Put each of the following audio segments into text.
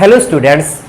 Hello students,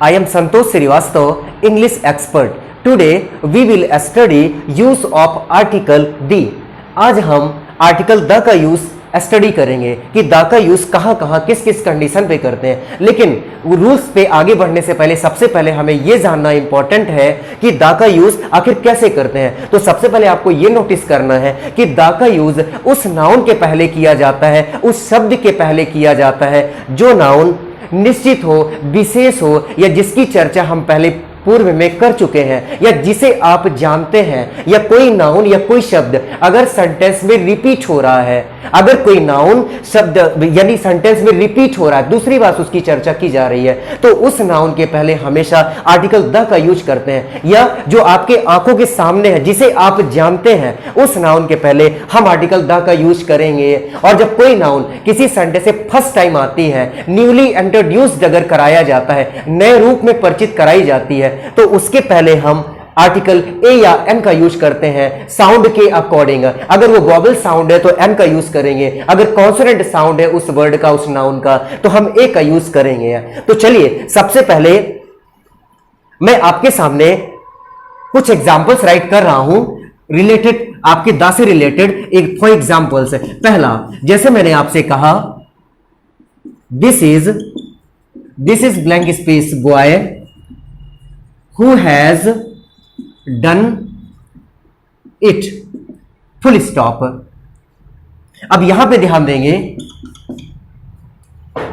I am Santosh Srivastava, English expert. Today we will study use of article the. आज हम article the का use study करेंगे कि the का use कहां कहां किस किस कंडीशन पे करते हैं। लेकिन रूल्स पे आगे बढ़ने से पहले सबसे पहले हमें यह जानना इंपॉर्टेंट है कि द का यूज आखिर कैसे करते हैं। तो सबसे पहले आपको यह नोटिस करना है कि द का यूज उस नाउन के पहले किया जाता है, उस शब्द के पहले किया जाता है जो नाउन निश्चित हो, विशेष हो या जिसकी चर्चा हम पहले पूर्व में कर चुके हैं या जिसे आप जानते हैं, या कोई नाउन या कोई शब्द अगर सेंटेंस में रिपीट हो रहा है, अगर कोई नाउन शब्द यानी सेंटेंस में रिपीट हो रहा है, दूसरी बार उसकी चर्चा की जा रही है, तो उस नाउन के पहले हमेशा आर्टिकल द का यूज करते हैं। या जो आपके आंखों के सामने है, जिसे आप जानते हैं, उस नाउन के पहले हम आर्टिकल द का यूज करेंगे। और जब कोई नाउन किसी सेंटेंस से फर्स्ट टाइम आती है, न्यूली इंट्रोड्यूस्ड अगर कराया जाता है, नए रूप में परिचित कराई जाती है, तो उसके पहले हम आर्टिकल ए या एन का यूज करते हैं साउंड के अकॉर्डिंग। अगर वो वॉवल साउंड है तो एन का यूज करेंगे, अगर कॉन्सोनेंट साउंड है उस वर्ड का, उस नाउन का, तो हम ए का यूज करेंगे। तो चलिए सबसे पहले मैं आपके सामने कुछ एग्जांपल्स राइट कर रहा हूं रिलेटेड, आपके द से रिलेटेड एक फॉर एग्जांपल्स। पहला, जैसे मैंने आपसे कहा this is blank space boy who has done it, full stop। अब यहां पे ध्यान देंगे,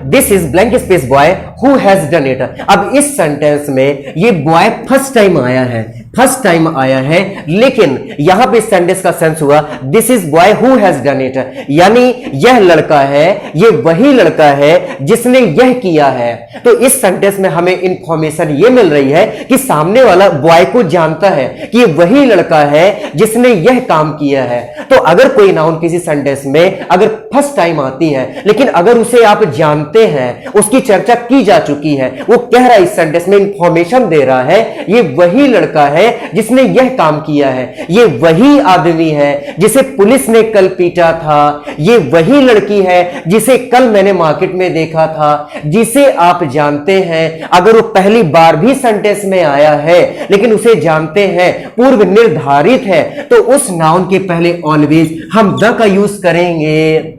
this is blank space boy who has done it. अब इस सेंटेंस में ये बॉय फर्स्ट टाइम आया है, फर्स्ट टाइम आया है, लेकिन यहां पे सेंटेंस का सेंस हुआ this is boy who has done it, यानी यह लड़का है, ये वही लड़का है जिसने यह किया है। तो इस सेंटेंस में हमें इंफॉर्मेशन ये मिल रही है कि सामने वाला बॉय को जानता है कि ये वही लड़का है जिसने यह काम किया है। तो अगर कोई नाउन किसी सेंटेंस में अगर फर्स्ट टाइम आती है, लेकिन अगर उसे आप जानते हैं, उसकी चर्चा की जा चुकी है, वो कह रहा है इस सेंटेंस में इंफॉर्मेशन दे रहा है ये वही लड़का है जिसने यह काम किया है, ये वही आदमी है जिसे पुलिस ने कल पीटा था, ये वही लड़की है जिसे कल मैंने मार्केट में देखा था, जिसे आप जानते हैं। अगर वो पहली बार भी सेंटेंस में आया है लेकिन उसे जानते हैं, पूर्व निर्धारित है, तो उस नाउन के पहले ऑलवेज हम द का यूज करेंगे।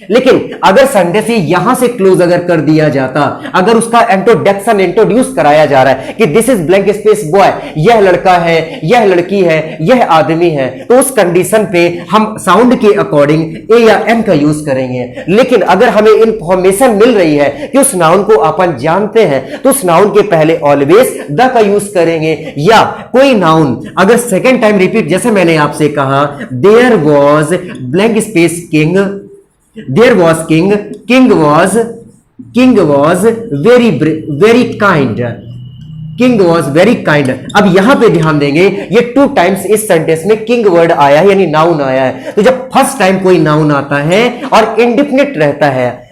लेकिन अगर सेंटेंस यहां से क्लोज अगर कर दिया जाता, अगर उसका इंट्रोडक्शन इंट्रोड्यूस कराया जा रहा है कि this is blank space boy, यह लड़का है, यह लड़की है, यह आदमी है, तो उस कंडीशन पे हम साउंड के अकॉर्डिंग ए या एन का यूज करेंगे। लेकिन अगर हमें इंफॉर्मेशन मिल रही है कि उस नाउन को अपन जानते हैं, तो उस नाउन के पहले ऑलवेज द का यूज करेंगे। या कोई नाउन अगर सेकेंड टाइम रिपीट, जैसे मैंने आपसे कहा there was blank space king, there was king was very kind, king was very kind। अब यहां पे ध्यान देंगे, ये 2 टाइम्स इस सेंटेंस में किंग वर्ड आया है, यानी नाउन आया है। तो जब फर्स्ट टाइम कोई नाउन आता है और इंडिफिनिट रहता है,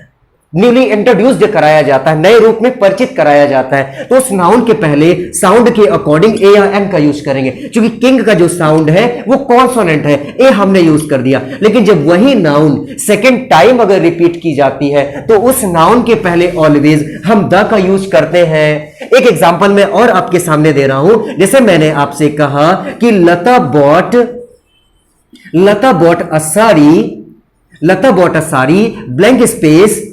न्यूली इंट्रोड्यूस्ड कराया जाता है, नए रूप में परिचित कराया जाता है, तो उस नाउन के पहले साउंड के अकॉर्डिंग ए या एन का यूज करेंगे। क्योंकि किंग का जो साउंड है वो कॉन्सोनेंट है, ए हमने यूज कर दिया। लेकिन जब वही नाउन सेकेंड टाइम अगर रिपीट की जाती है, तो उस नाउन के पहले ऑलवेज हम द का यूज करते हैं। एक एग्जांपल मैं और आपके सामने दे रहा हूं, जैसे मैंने आपसे कहा कि Lata bought a sari blank space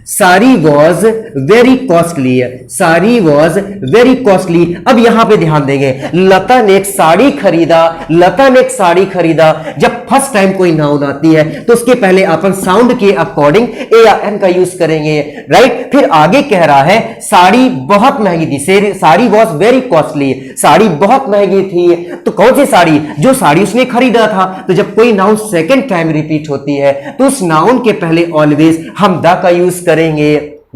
sari was very costly, sari was very costly. अब यहां पे ध्यान देंगे, लता ने एक साड़ी खरीदा, जब फर्स्ट टाइम कोई नाउन आती है तो उसके पहले अपन साउंड के अकॉर्डिंग ए या एन का यूज करेंगे, राइट। फिर आगे कह रहा है साड़ी बहुत महंगी थी, sari was very costly, sari बहुत महंगी थी। तो कौन सी साड़ी? जो साड़ी उसने खरीदा था। तो जब कोई नाउन सेकेंड टाइम रिपीट होती है तो उस नाउन के पहले ऑलवेज हम द का यूज करेंगे।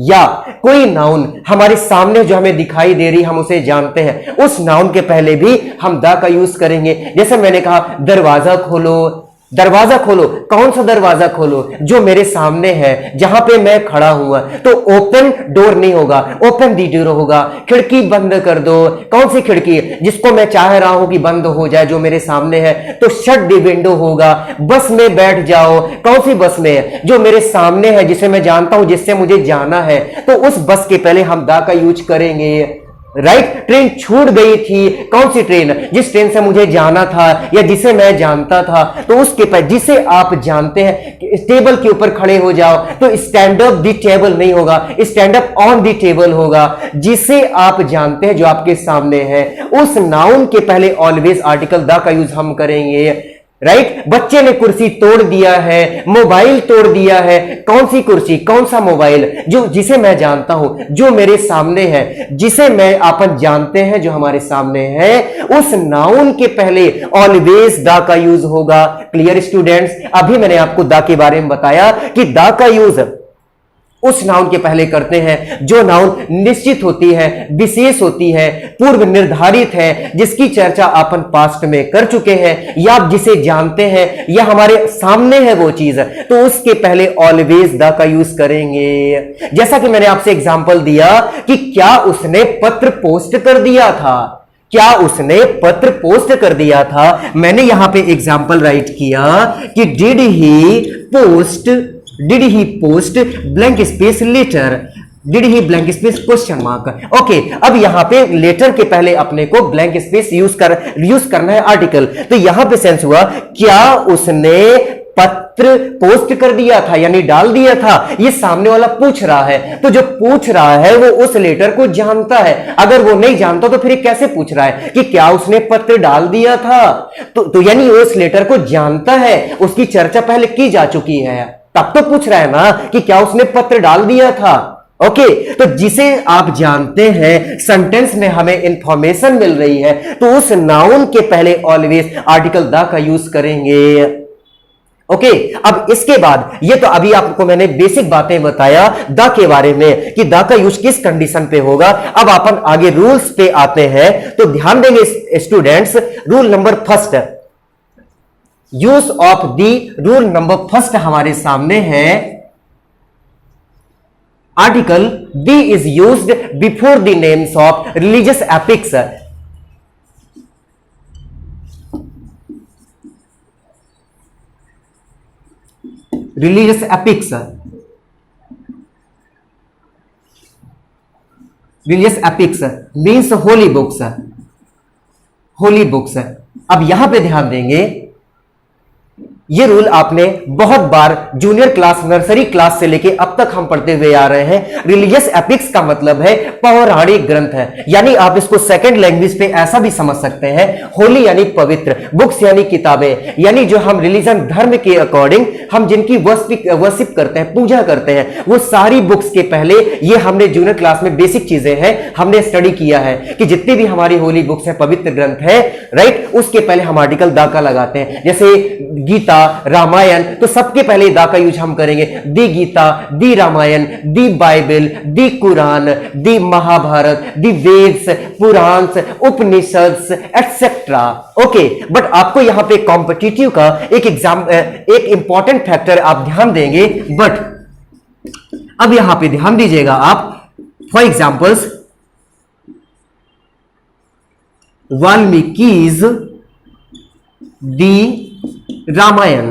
या कोई नाउन हमारे सामने जो हमें दिखाई दे रही, हम उसे जानते हैं, उस नाउन के पहले भी हम द का यूज करेंगे। जैसे मैंने कहा दरवाजा खोलो, दरवाजा खोलो, कौन सा दरवाजा खोलो? जो मेरे सामने है, जहां पे मैं खड़ा हुआ। तो ओपन डोर नहीं होगा, ओपन दी डोर होगा। खिड़की बंद कर दो, कौन सी खिड़की? जिसको मैं चाह रहा हूं कि बंद हो जाए, जो मेरे सामने है, तो शट दी विंडो होगा। बस में बैठ जाओ, कौन सी बस में? जो मेरे सामने है, जिसे मैं जानता हूं, जिससे मुझे जाना है, तो उस बस के पहले हम दा का यूज करेंगे। राइट? ट्रेन छूट गई थी, कौन सी ट्रेन? जिस ट्रेन से मुझे जाना था या जिसे मैं जानता था, तो उसके पर जिसे आप जानते हैं, टेबल के ऊपर खड़े हो जाओ, तो स्टैंड अप द टेबल नहीं होगा, stand up on the table होगा। जिसे आप जानते हैं, जो आपके सामने है, उस नाउन के पहले ऑलवेज आर्टिकल द का यूज हम करेंगे। राइट? बच्चे ने कुर्सी तोड़ दिया है, मोबाइल तोड़ दिया है, कौन सी कुर्सी, कौन सा मोबाइल? जो जिसे मैं जानता हूं, जो मेरे सामने है, जिसे मैं अपन जानते हैं, जो हमारे सामने है, उस नाउन के पहले ऑलवेज द का यूज होगा। Clear students? अभी मैंने आपको द के बारे में बताया कि द का यूज उस नाउन के पहले करते हैं जो नाउन निश्चित होती है, विशेष होती है, पूर्व निर्धारित है, जिसकी चर्चा अपन पास्ट में कर चुके हैं, या आप जिसे जानते हैं या हमारे सामने है वो चीज, तो उसके पहले ऑलवेज द का यूज करेंगे। जैसा कि मैंने आपसे एग्जांपल दिया कि क्या उसने पत्र पोस्ट कर दिया था? क्या उसने पत्र पोस्ट कर दिया था? मैंने यहां पे एग्जांपल राइट किया कि did he post blank space letter, did he blank space question mark. Okay, अब यहां पे लेटर के पहले अपने को ब्लैंक स्पेस यूज करना है आर्टिकल। तो यहां पे सेंस हुआ, क्या उसने पत्र पोस्ट कर दिया था, यानी डाल दिया था? ये सामने वाला पूछ रहा है, तो जो पूछ रहा है वो उस लेटर को जानता है। अगर वो नहीं जानता तो फिर ये कैसे पूछ रहा है कि क्या उसने पत्र डाल दिया था? तो यानी वो उस लेटर को जानता है, उसकी चर्चा पहले की जा चुकी है, तब तो पूछ रहा है ना कि क्या उसने पत्र डाल दिया था। ओके, तो जिसे आप जानते हैं, सेंटेंस में हमें इंफॉर्मेशन मिल रही है, तो उस नाउन के पहले ऑलवेज आर्टिकल द का यूज करेंगे। ओके, अब इसके बाद ये तो अभी आपको मैंने बेसिक बातें बताया द के बारे में कि द का यूज किस कंडीशन पे होगा। अब अपन आगे रूल्स पे आते हैं, तो ध्यान देंगे students. Rule number first, use of the rule number first हमारे सामने है। Article the is used before the names of religious epics. Religious epics, religious epics means holy books, holy books. अब यहां पे ध्यान देंगे, ये रूल आपने बहुत बार जूनियर क्लास, नर्सरी क्लास से लेके अब तक हम पढ़ते हुए आ रहे हैं। रिलीजियस एपिक्स का मतलब है पौराणिक ग्रंथ है, यानी आप इसको सेकंड लैंग्वेज पे ऐसा भी समझ सकते हैं, होली यानी पवित्र, बुक्स यानी किताबें, यानी जो हम रिलीजन धर्म के अकॉर्डिंग हम जिनकी वर्शिप करते हैं, पूजा करते हैं, वो सारी बुक्स के पहले, ये हमने जूनियर क्लास में बेसिक चीजें हैं, हमने स्टडी किया है कि जितनी भी हमारी होली बुक्स है, पवित्र ग्रंथ है, राइट, उसके पहले हम आर्टिकल द का लगाते हैं। जैसे गीता, रामायण, तो सबके पहले द का यूज हम करेंगे। The Gita, the Ramayana, the Bible, the Quran, the Mahabharata, the Vedas, Purana, Upanishad etcetera. Okay, but आपको यहां पे कॉम्पिटिटिव का एक इंपॉर्टेंट फैक्टर आप ध्यान देंगे, बट अब यहां पे ध्यान दीजिएगा आप। For examples, Valmiki's the Ramayana,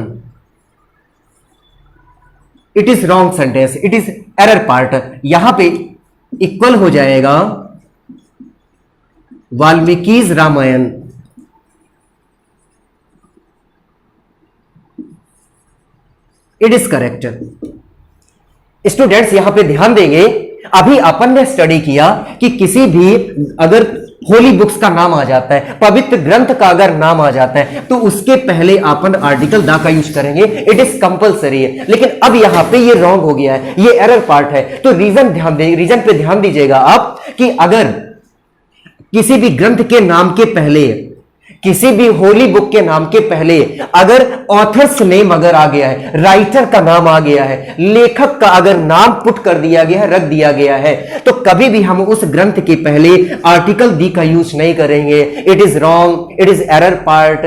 it is wrong sentence, it is error part. यहां पे इक्वल हो जाएगा Valmiki's Ramayana, it is correct. Students यहां पे ध्यान देंगे, अभी अपन ने स्टडी किया कि किसी भी अगर होली बुक्स का नाम आ जाता है, पवित्र ग्रंथ का अगर नाम आ जाता है, तो उसके पहले अपन आर्टिकल द का यूज करेंगे, इट इज कंपलसरी है। लेकिन अब यहां पे ये रॉन्ग हो गया है, ये एरर पार्ट है। तो रीजन पे ध्यान दीजिएगा आप कि अगर किसी भी ग्रंथ के नाम के पहले, किसी भी होली बुक के नाम के पहले अगर ऑथर्स नेम अगर आ गया है, राइटर का नाम आ गया है, लेखक का अगर नाम पुट कर दिया गया है, रख दिया गया है, तो कभी भी हम उस ग्रंथ के पहले आर्टिकल दी का यूज नहीं करेंगे। It is wrong, it is error part.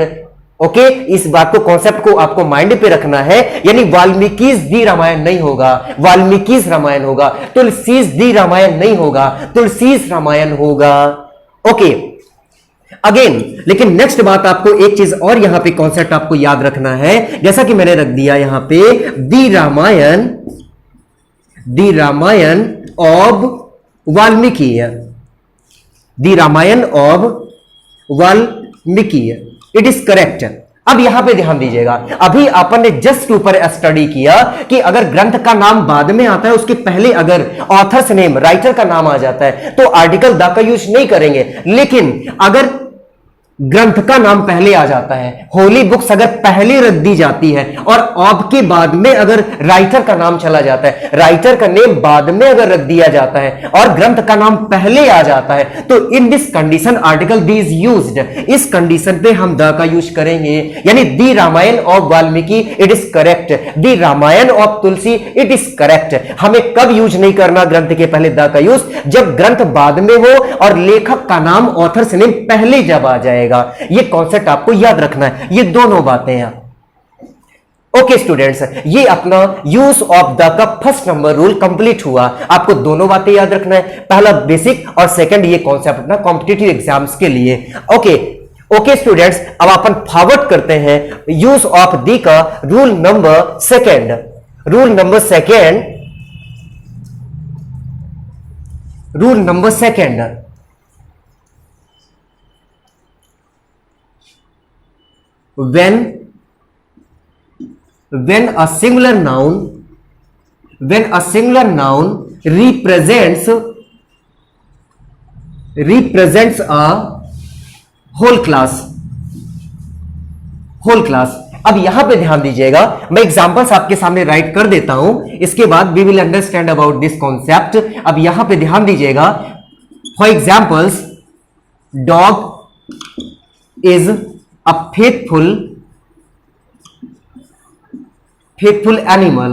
Okay, इस बात को, कॉन्सेप्ट को आपको माइंड पे रखना है। यानी वाल्मीकि's दी रामायण नहीं होगा, वाल्मीकि's रामायण होगा। तुलसी's दी रामायण नहीं होगा, तुलसी's रामायण होगा। ओके, अगेन, लेकिन नेक्स्ट बात आपको एक चीज और यहां पे कॉन्सेप्ट आपको याद रखना है, जैसा कि मैंने रख दिया यहां पे, the Ramayana of Valmiki, the Ramayana of Valmiki, it is correct. अब यहां पे ध्यान दीजिएगा, अभी अपन ने जस्ट ऊपर स्टडी किया कि अगर ग्रंथ का नाम बाद में आता है, उसके पहले अगर ऑथर्स नेम, राइटर का नाम आ जाता है, तो आर्टिकल द का यूज नहीं करेंगे। लेकिन अगर ग्रंथ का नाम पहले आ जाता है, होली बुक्स अगर पहले रख दी जाती है, और ऑफ के बाद में अगर राइटर का नाम चला जाता है, राइटर का नेम बाद में अगर रख दिया जाता है, और ग्रंथ का नाम पहले आ जाता है, तो in this condition article the is used. इस कंडीशन पे हम द का यूज करेंगे। यानी the Ramayana of Valmiki, it is correct. The Ramayana of Tulsi, it is correct. हमें कब यूज नहीं करना ग्रंथ के पहले द का यूज? जब ग्रंथ बाद में हो और लेखक का नाम, ऑथर्स नेम पहले जब आ जाएगा। ये कॉन्सेप्ट आपको याद रखना है, ये दोनों बातें हैं। ओके स्टूडेंट्स, ये अपना यूज ऑफ द का फर्स्ट नंबर रूल कंप्लीट हुआ। आपको दोनों बातें याद रखना है, पहला बेसिक और सेकंड ये कॉन्सेप्ट अपना कॉम्पिटिटिव एग्जाम्स के लिए। ओके स्टूडेंट्स, अब अपन फॉरवर्ड करते हैं यूज ऑफ द का rule number second. Rule number second, when a singular noun represents a whole class। अब यहां पे ध्यान दीजिएगा, मैं एग्जांपल्स आपके सामने राइट कर देता हूं, इसके बाद we will understand about this concept. अब यहां पे ध्यान दीजिएगा, for examples, dog is a faithful animal,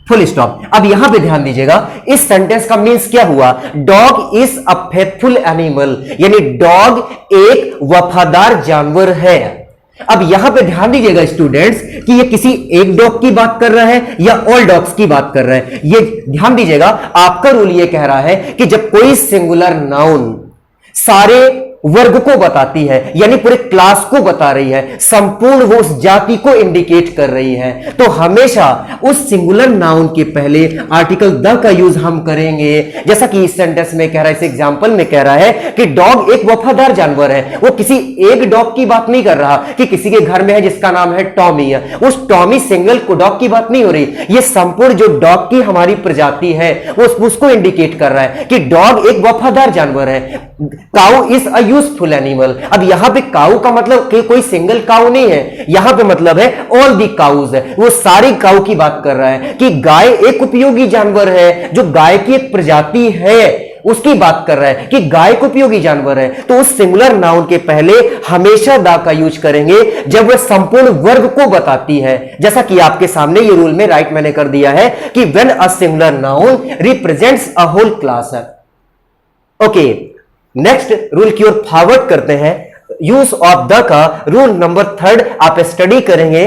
full stop. अब यहां पे ध्यान दीजिएगा, इस सेंटेंस का मीन्स क्या हुआ? Dog is a faithful animal, यानी डॉग एक वफादार जानवर है। अब यहां पे ध्यान दीजिएगा स्टूडेंट्स कि ये किसी एक डॉग की बात कर रहा है या ऑल डॉग्स की बात कर रहा है। ये ध्यान दीजिएगा, आपका रूल ये कह रहा है कि जब कोई सिंगुलर नाउन सारे वर्ग को बताती है, यानी पूरे क्लास को बता रही है, संपूर्ण वो उस जाति को इंडिकेट कर रही है, तो हमेशा उस सिंगुलर नाउन के पहले आर्टिकल द का यूज हम करेंगे। जैसा कि इस सेंटेंस में कह रहा है, इस एग्जांपल में कह रहा है कि डॉग एक वफादार जानवर है। वो किसी एक डॉग की बात नहीं कर रहा कि किसी के घर में है जिसका नाम है टॉमी है, उस टॉमी सिंगल को डॉग की बात नहीं हो रही। ये संपूर्ण जो डॉग की हमारी प्रजाति है वो उसको इंडिकेट कर रहा है कि डॉग एक वफादार जानवर है। Cow is a useful animal. अब यहां पे काउ का मतलब कि कोई सिंगल काउ नहीं है, यहां पे मतलब है ऑल दी काउज है, वो सारी काउ की बात कर रहा है कि गाय एक उपयोगी जानवर है, जो गाय की एक प्रजाति है उसकी बात कर रहा है कि गाय को उपयोगी जानवर है। तो उस सिंगुलर नाउन के पहले हमेशा दा का यूज करेंगे जब वह संपूर्ण वर्ग को बताती है। जैसा कि आपके सामने ये रूल में राइट मैंने कर दिया है कि when a singular noun represents a whole class. Okay, next rule की ओर फॉरवर्ड करते हैं। यूज ऑफ द का रूल नंबर थर्ड आप स्टडी करेंगे।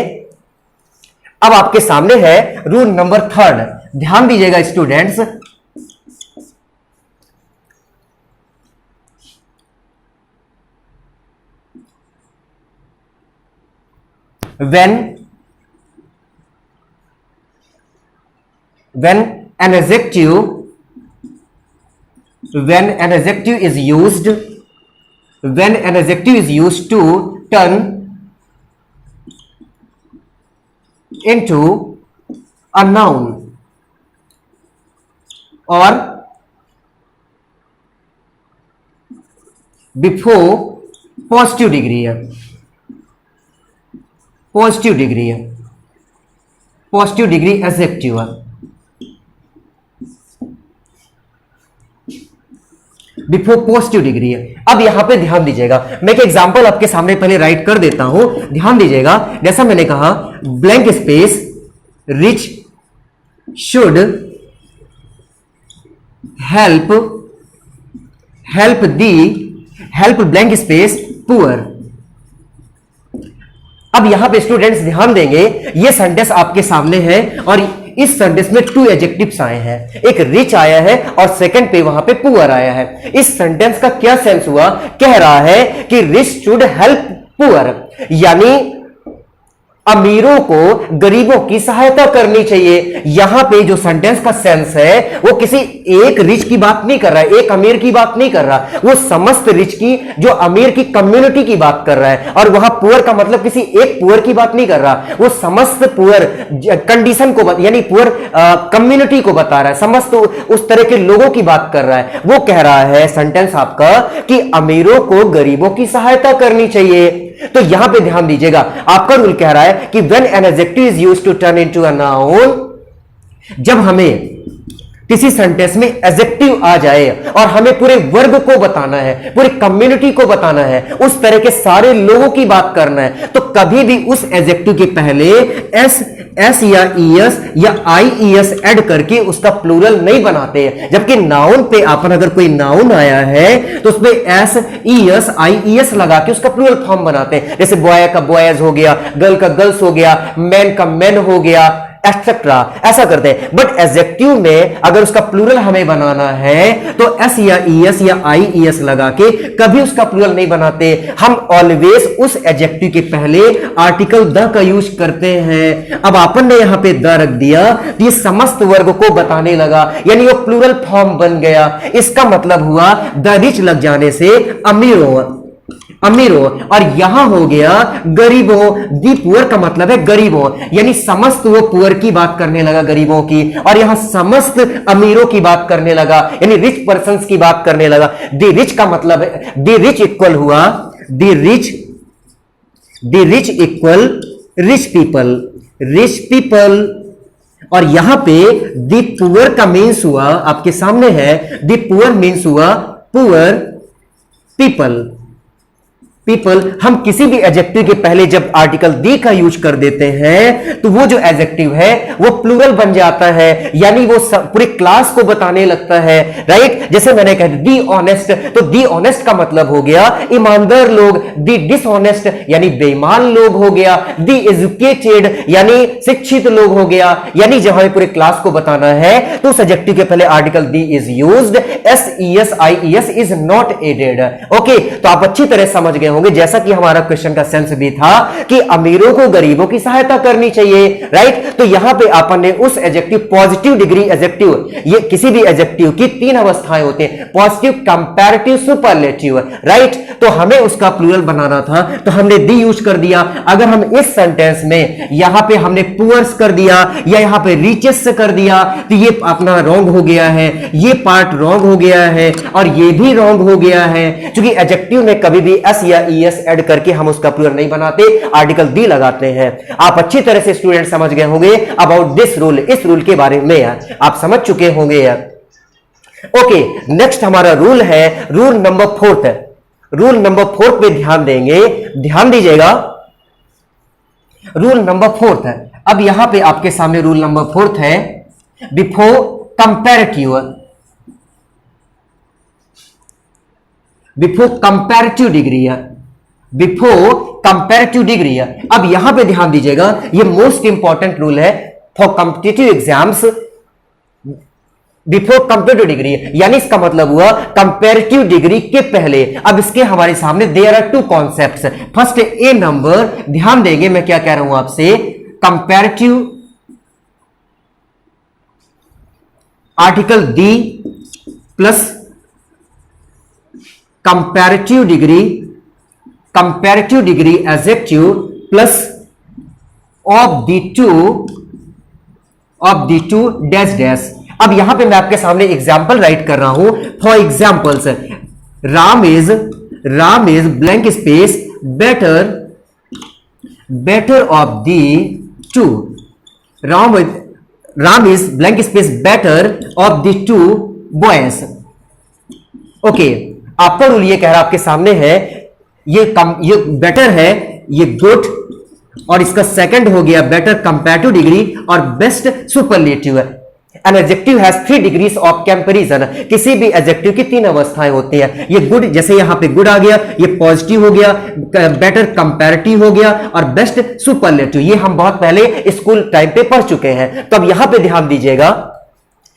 अब आपके सामने है रूल नंबर थर्ड, ध्यान दीजिएगा students. when an adjective is used to turn into a noun or before positive degree है, पॉजिटिव डिग्री एडजेक्टिव है, बिफोर पॉजिटिव डिग्री है। अब यहां पे ध्यान दीजिएगा, मैं एक एग्जांपल आपके सामने पहले राइट कर देता हूं, ध्यान दीजिएगा। जैसा मैंने कहा, blank space rich should help blank space poor, अब यहां पे स्टूडेंट्स ध्यान देंगे, ये सेंटेंस आपके सामने है और इस सेंटेंस में 2 एडजेक्टिव्स आए हैं, एक रिच आया है और सेकंड पे वहां पे पुअर आया है। इस सेंटेंस का क्या सेंस हुआ? कह रहा है कि रिच शुड हेल्प पुअर, यानी अमीरों को गरीबों की सहायता करनी चाहिए। यहां पे जो सेंटेंस का सेंस है वो किसी एक रिच की बात नहीं कर रहा है, एक अमीर की बात नहीं कर रहा, वो समस्त रिच की, जो अमीर की कम्युनिटी की बात कर रहा है। और वहां पुअर का मतलब किसी एक पुअर की बात नहीं कर रहा, वो समस्त पुअर कंडीशन को यानी पुअर कम्युनिटी को बता रहा है, समस्त उस तरह के लोगों की बात कर रहा है। वो कह रहा है सेंटेंस आपका कि अमीरों को गरीबों की सहायता करनी चाहिए। तो यहां पे ध्यान दीजिएगा, आपका रूल कह रहा है कि when an adjective is used to turn into a noun, जब हमें किसी सेंटेंस में एडजेक्टिव आ जाए और हमें पूरे वर्ग को बताना है, पूरी कम्युनिटी को बताना है, उस तरह के सारे लोगों की बात करना है, तो कभी भी उस एडजेक्टिव के पहले एस या ईएस या आईईएस ऐड करके उसका प्लूरल नहीं बनाते हैं। जबकि नाउन पे अपन अगर कोई नाउन आया है तो उसमें एस ईएस आईईएस लगा के उसका प्लूरल फॉर्म बनाते हैं। जैसे बॉय का बॉयज हो गया, गर्ल का गर्ल्स हो गया, मैन का मैन हो गया, एक्सेट्रा, ऐसा करते हैं। बट एडजेक्टिव में अगर उसका प्लूरल हमें बनाना है तो एस या ईएस या आईईएस लगा के कभी उसका प्लूरल नहीं बनाते। हम ऑलवेज उस एडजेक्टिव के पहले आर्टिकल द का यूज करते हैं। अब आपन ने यहां पे द रख दिया तो ये समस्त वर्ग को बताने लगा, यानी वो प्लूरल फॉर्म बन गया। इसका मतलब हुआ द रिच लग जाने से अमीरों, और यहां हो गया गरीबों। दी पुअर का मतलब है गरीबों, यानी समस्त वो पुअर की बात करने लगा, गरीबों की, और यहां समस्त अमीरों की बात करने लगा, यानी रिच पर्संस की बात करने लगा। दी रिच का मतलब है, दी रिच इक्वल हुआ दी रिच इक्वल रिच पीपल, और यहां पे दी पुअर का मीन्स हुआ, आपके सामने है, दी पुअर मीन्स हुआ पुअर पीपल। हम किसी भी एडजेक्टिव के पहले जब आर्टिकल दी का यूज कर देते हैं तो वो जो एडजेक्टिव है वो प्लूरल बन जाता है, यानी वो पूरे क्लास को बताने लगता है, राइट। जैसे मैंने कहा दी ऑनेस्ट, तो दी ऑनेस्ट का मतलब हो गया ईमानदार लोग, दी डिसऑनेस्ट यानी बेईमान लोग हो गया, दी एजुकेटेड यानी शिक्षित लोग हो गया। यानी जब हमें पूरे क्लास को बताना है तो उस एडजेक्टिव के पहले article the is used, S ES IES is not added. Okay, तो आप अच्छी तरह समझ गए होंगे, जैसा कि हमारा क्वेश्चन का सेंस भी था कि अमीरों को गरीबों की सहायता करनी चाहिए, राइट। तो यहां पे आपन ने उस एडजेक्टिव, पॉजिटिव डिग्री एडजेक्टिव, ये किसी भी एडजेक्टिव की 3 अवस्थाएं होती हैं, पॉजिटिव, कंपैरेटिव, सुपरलेटिव, राइट। तो हमें उसका प्लूरल बनाना था तो हमने दी यूज कर दिया। अगर हम इस सेंटेंस में यहां पे हमने पुअर्स कर दिया या यहां पे रिचेस कर दिया तो ये अपना रॉन्ग हो गया है, ये पार्ट रॉन्ग हो गया है और ये भी रॉन्ग हो गया है, क्योंकि एडजेक्टिव में कभी भी एस या ईएस ऐड करके हम उसका प्लूरल नहीं बनाते, आर्टिकल दी लगाते हैं। आप अच्छी तरह से स्टूडेंट समझ गए होंगे अबाउट दिस रूल, इस रूल के बारे में आप समझ चुके होंगे। ओके, नेक्स्ट हमारा रूल है रूल नंबर 4। रूल नंबर 4 पे ध्यान देंगे, ध्यान दीजिएगा। रूल नंबर 4 है, अब यहां पे आपके सामने रूल नंबर 4 है, बिफोर कंपैरेटिव डिग्री है, बिफोर कंपैरेटिव डिग्री है। अब यहां पे ध्यान दीजिएगा, ये मोस्ट इंपॉर्टेंट रूल है for competitive exams, before comparative degree, यानी इसका मतलब हुआ कंपैरेटिव डिग्री के पहले। अब इसके हमारे सामने there are 2 concepts. First A number, ध्यान देंगे मैं क्या कह रहा हूं आपसे, comparative article the plus comparative degree adjective plus of the two dash dash. अब यहां पे मैं आपके सामने एग्जाम्पल राइट कर रहा हूं। For examples, Ram is blank space better of the two, Ram is blank space better of the two boys. Okay, आपका रूल ये कह रहा आपके सामने है, ये बेटर है, ये गुड, और इसका सेकंड हो गया बेटर कंपैरेटिव डिग्री और बेस्ट सुपरलेटिव है। An adjective has 3 degrees of comparison, किसी भी एडजेक्टिव की 3 अवस्थाएं होती हैं। ये गुड, जैसे यहां पे गुड आ गया, ये पॉजिटिव हो गया, बेटर कंपैरेटिव हो गया, और बेस्ट सुपरलेटिव। ये हम बहुत पहले स्कूल टाइम पे पढ़ चुके हैं। तो अब यहां पे ध्यान दीजिएगा,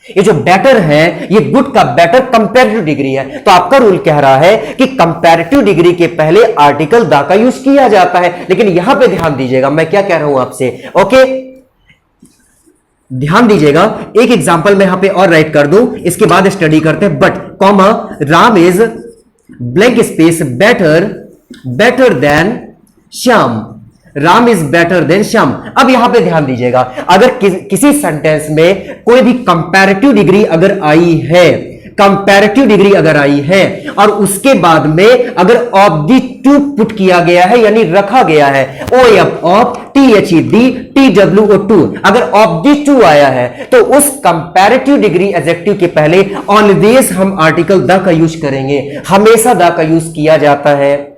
ये जो बेटर है, ये गुड का बेटर कंपैरेटिव डिग्री है। तो आपका रूल कह रहा है कि कंपैरेटिव डिग्री के पहले आर्टिकल द का यूज किया जाता है। लेकिन यहां पे ध्यान दीजिएगा, मैं क्या कह रहा हूं आपसे, ओके, ध्यान दीजिएगा। एक एग्जांपल मैं यहां पे और राइट कर दूं, इसके बाद स्टडी करते हैं। But comma Ram is blank space better than Shyam, Ram is better than Shyam. अब यहां पे ध्यान दीजिएगा, अगर किसी सेंटेंस में कोई भी कंपैरेटिव डिग्री अगर आई है, कंपैरेटिव डिग्री अगर आई है, और उसके बाद में अगर ऑफ दी टू पुट किया गया है, यानी रखा गया है, ओ एफ ऑफ THED अगर ऑफ दी टू आया है, तो उस कंपैरेटिव डिग्री एडजेक्टिव के पहले ऑलवेज हम आर्टिकल द का यूज करेंगे। हमेशा द का यूज किया जाता है।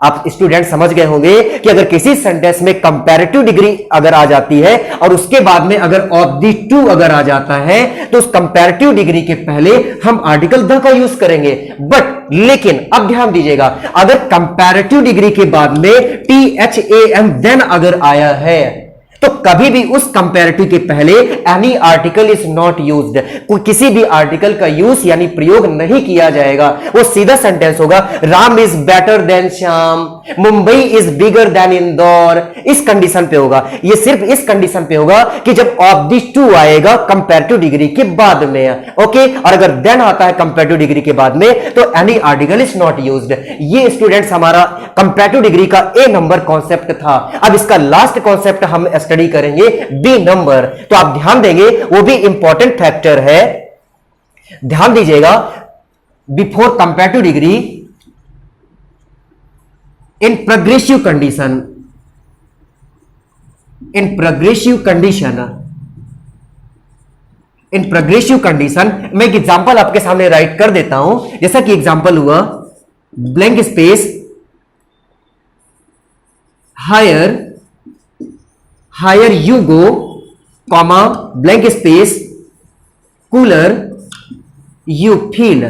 आप स्टूडेंट समझ गए होंगे कि अगर किसी सेंटेंस में कंपैरेटिव डिग्री अगर आ जाती है और उसके बाद में अगर ऑफ दी टू अगर आ जाता है, तो उस कंपैरेटिव डिग्री के पहले हम आर्टिकल द का यूज करेंगे। बट लेकिन अब ध्यान दीजिएगा, अगर कंपैरेटिव डिग्री के बाद में THAM देन अगर आया है, तो कभी भी उस कंपैरेटिव के पहले any article is not used, किसी भी आर्टिकल का यूज यानी प्रयोग नहीं किया जाएगा। वो सीधा सेंटेंस होगा, Ram is better than Shyam, Mumbai is bigger than Indore. इस कंडीशन पे होगा, ये सिर्फ इस कंडीशन पे होगा कि जब ऑफ दिस टू आएगा कंपैरेटिव डिग्री के बाद में, ओके। और अगर देन आता है कंपैरेटिव डिग्री के बाद में, तो any article is not used. ये स्टूडेंट्स हमारा कंपैरेटिव डिग्री का ए नंबर कॉन्सेप्ट था। अब इसका लास्ट कॉन्सेप्ट हम स्टडी करेंगे बी नंबर। तो आप ध्यान देंगे, वो भी इंपॉर्टेंट फैक्टर है, ध्यान दीजिएगा। Before comparative degree in progressive condition, in progressive condition मैं एक एग्जांपल आपके सामने राइट कर देता हूं। जैसा कि एग्जांपल हुआ, blank space higher you go, comma blank space cooler you feel,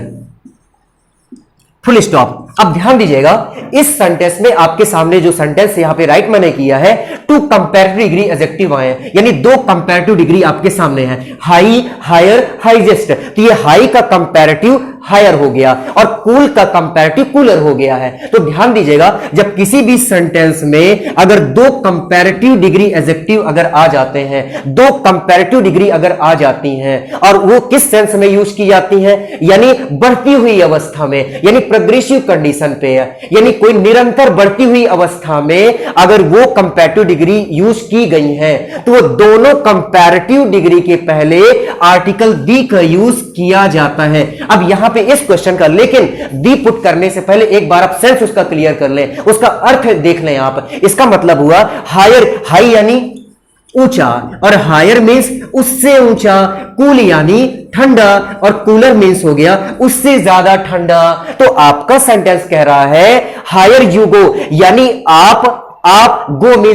full stop. अब ध्यान दीजिएगा, इस सेंटेंस में आपके सामने जो सेंटेंस यहां पे राइट मैंने किया है, 2 कंपैरेटिव डिग्री एडजेक्टिव आए हैं, यानी 2 कंपैरेटिव डिग्री आपके सामने है, हाई, हायर, हाईएस्ट। तो ये हाई का कंपैरेटिव हायर हो गया और कूल का कंपैरेटिव कूलर हो गया है। तो ध्यान दीजिएगा, जब किसी भी सेंटेंस में अगर 2 कंपैरेटिव डिग्री एडजेक्टिव अगर आ जाते हैं, 2 कंपैरेटिव डिग्री अगर आ जाती हैं, और वो किस सेंस में यूज की जाती हैं, यानी बढ़ती हुई अवस्था में, यानी प्रोग्रेसिव कंडीशन पे है, यानी कोई निरंतर बढ़ती हुई अवस्था में अगर वो कंपैरेटिव डिग्री यूज की गई है, तो वो दोनों कंपैरेटिव डिग्री के पहले आर्टिकल दी का यूज किया जाता है। अब यहां पे इस क्वेश्चन का, लेकिन दी पुट करने से पहले एक बार आप सेंस उसका क्लियर कर लें, उसका अर्थ देख लें आप। इसका मतलब हुआ हायर, हाई यानी ऊंचा, और हायर मींस उससे ऊंचा, कूल यानी ठंडा, और कूलर मींस हो गया उससे ज्यादा ठंडा। तो आपका सेंटेंस कह रहा है हायर यू गो, यानी आप गो मींस